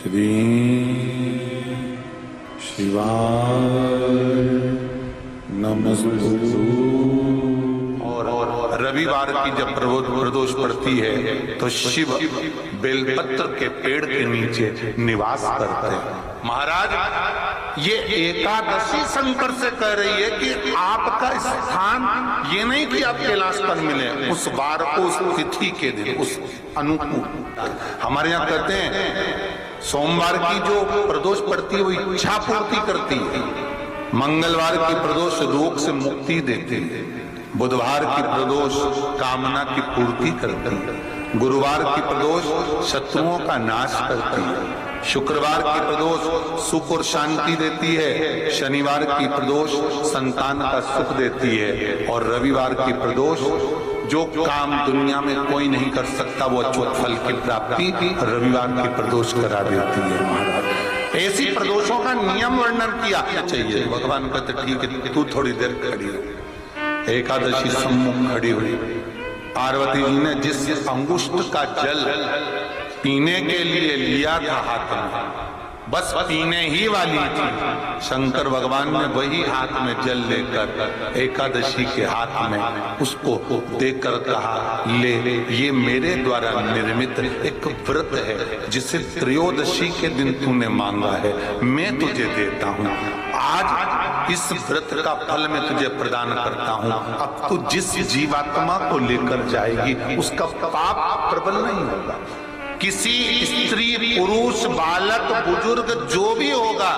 श्री शिवाय नमस्तु। और रविवार की जब प्रदोष पड़ती है तो शिव बेलपत्र के पेड़ के नीचे निवास करते हैं। महाराज ये एकादशी शंकर से कह रही है कि आपका स्थान ये नहीं कि आप कैलाश पर मिले, उस वार को, उस तिथि के दिन, उस अनुकूल। हमारे यहाँ कहते हैं सोमवार की जो प्रदोष पड़ती है वो इच्छा पूर्ति करती है, मंगलवार की प्रदोष रोग से मुक्ति देती है, बुधवार की प्रदोष कामना की पूर्ति करती है, गुरुवार की प्रदोष शत्रुओं का नाश करती है, शुक्रवार की प्रदोष सुख और शांति देती है, शनिवार की प्रदोष संतान का सुख देती है, और रविवार की प्रदोष जो काम दुनिया में कोई नहीं कर सकता वो अच्युत फल की प्राप्ति रविवार की प्रदोष करा देती है। महाराज ऐसी प्रदोषों का नियम वर्णन किया चाहिए। भगवान कहते ठीक है तू थोड़ी देर खड़ी हो। एकादशी सम्मुख खड़ी हुई, पार्वती जी ने जिस अंगुष्ठ का जल पीने के लिए लिया था हाथ में, बस पीने ही वाली थी, शंकर भगवान ने वही हाथ में जल लेकर एकादशी के हाथ में उसको देकर कहा ले, ये मेरे द्वारा निर्मित एक व्रत है जिसे त्रयोदशी के दिन तूने मांगा है, मैं तुझे देता हूँ। आज इस व्रत का फल मैं तुझे प्रदान करता हूँ। अब तू जिस जीवात्मा को लेकर जाएगी उसका पाप प्रबल नहीं होगा। किसी स्त्री, पुरुष, बालक, बुजुर्ग जो भी होगा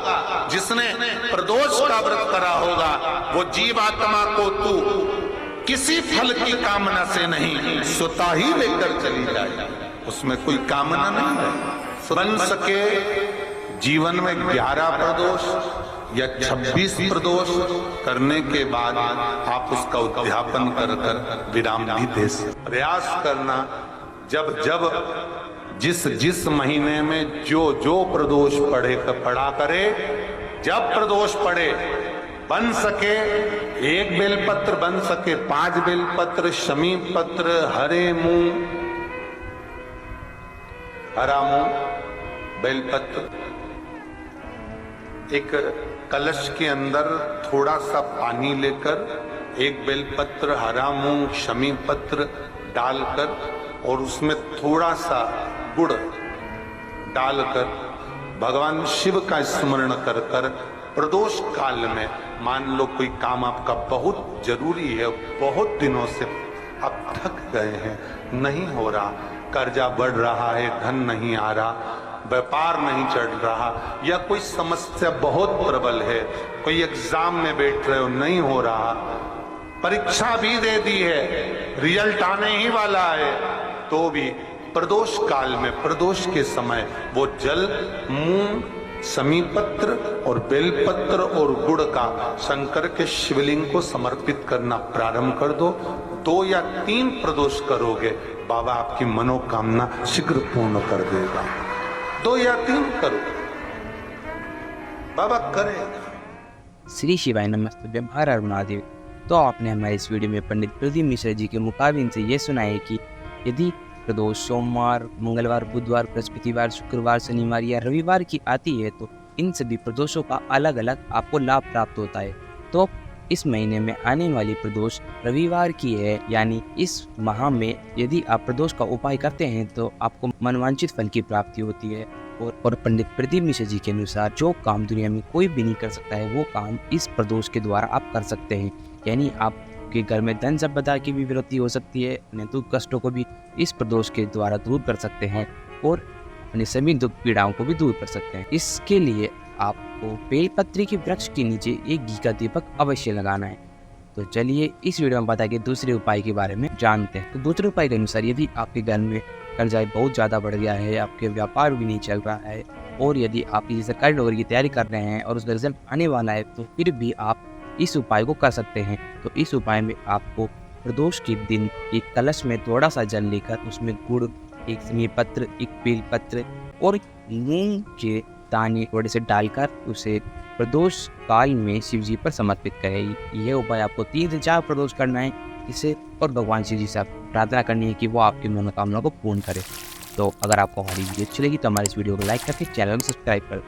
जिसने प्रदोष का व्रत करा होगा वो जीवात्मा को तू किसी फल की कामना से नहीं स्वतः ही लेकर चली जाए, उसमें कोई कामना नहीं है। बन सके जीवन में 11 प्रदोष या 26 प्रदोष करने के बाद आप उसका उद्यापन कर विराम भी दे सकते। प्रयास करना जब जिस महीने में जो प्रदोष पड़ा करे, जब प्रदोष पड़े बन सके 1 बेलपत्र, बन सके 5 बेलपत्र, शमी पत्र, हरा मूंग बेलपत्र, एक कलश के अंदर थोड़ा सा पानी लेकर 1 बेलपत्र, हरा मूंग, शमी पत्र डालकर और उसमें थोड़ा सा गुड़ डालकर भगवान शिव का स्मरण कर कर प्रदोष काल में, मान लो कोई काम आपका बहुत जरूरी है, बहुत दिनों से आप थक गए हैं, नहीं हो रहा, कर्जा बढ़ रहा है, धन नहीं आ रहा, व्यापार नहीं चढ़ रहा, या कोई समस्या बहुत प्रबल है, कोई एग्जाम में बैठ रहे हो नहीं हो रहा, परीक्षा भी दे दी है, रिजल्ट आने ही वाला है, तो भी प्रदोष काल में, प्रदोष के समय वो जल मूंग, समीपत्र और बेलपत्र और गुड़ का शंकर के शिवलिंग को समर्पित करना प्रारंभ कर दो। 2 या 3 प्रदोष करोगे बाबा आपकी मनोकामना शीघ्र पूर्ण कर देगा। 2 या 3 करो, बाबा करेगा। श्री शिवाय नमस्तुभ्यं, हर हर महादेव। तो आपने हमारे इस वीडियो में पंडित प्रदीप मिश्रा जी के मुकाबिन से ये सुना है कि यदि प्रदोष सोमवार, मंगलवार, बुधवार, बृहस्पतिवार, शुक्रवार, शनिवार या रविवार की आती है तो इन सभी प्रदोषों का अलग अलग आपको लाभ प्राप्त होता है। तो इस महीने में आने वाली प्रदोष रविवार की है, यानी इस माह में यदि आप प्रदोष का उपाय करते हैं तो आपको मनवांछित फल की प्राप्ति होती है। और पंडित प्रदीप मिश्रा जी के अनुसार जो काम दुनिया में कोई भी नहीं कर सकता है वो काम इस प्रदोष के द्वारा आप कर सकते हैं। यानी आपके घर में धन संपदा की भी वृद्धि हो सकती है, अपने दुख कष्टों को भी इस प्रदोष के द्वारा दूर कर सकते हैं और अपने सभी दुख पीड़ाओं को भी दूर कर सकते हैं। इसके लिए आपको बेलपत्री के वृक्ष के नीचे एक घी का दीपक अवश्य लगाना है। तो चलिए इस वीडियो में बता के दूसरे उपाय के बारे में जानते हैं। तो दूसरे उपाय के अनुसार यदि आपके घर में कर्जा बहुत ज़्यादा बढ़ गया है, आपके व्यापार भी नहीं चल रहा है और यदि आप किसी सरकारी नौकरी की तैयारी कर रहे हैं और उसका रिजल्ट आने वाला है तो फिर भी आप इस उपाय को कर सकते हैं। तो इस उपाय में आपको प्रदोष के दिन एक कलश में थोड़ा सा जल लेकर उसमें गुड़, एक समी पत्र, एक बेलपत्र और मूंग के दाने थोड़े से डालकर उसे प्रदोष काल में शिव जी पर समर्पित करें। यह उपाय आपको 3 से 4 प्रदोष करना है इसे, और भगवान शिव जी से प्रार्थना करनी है कि वो आपकी मनोकामना को पूर्ण करे। तो अगर आपको हमारी वीडियो अच्छी लगी तो हमारे इस वीडियो को लाइक करके चैनल को सब्सक्राइब कर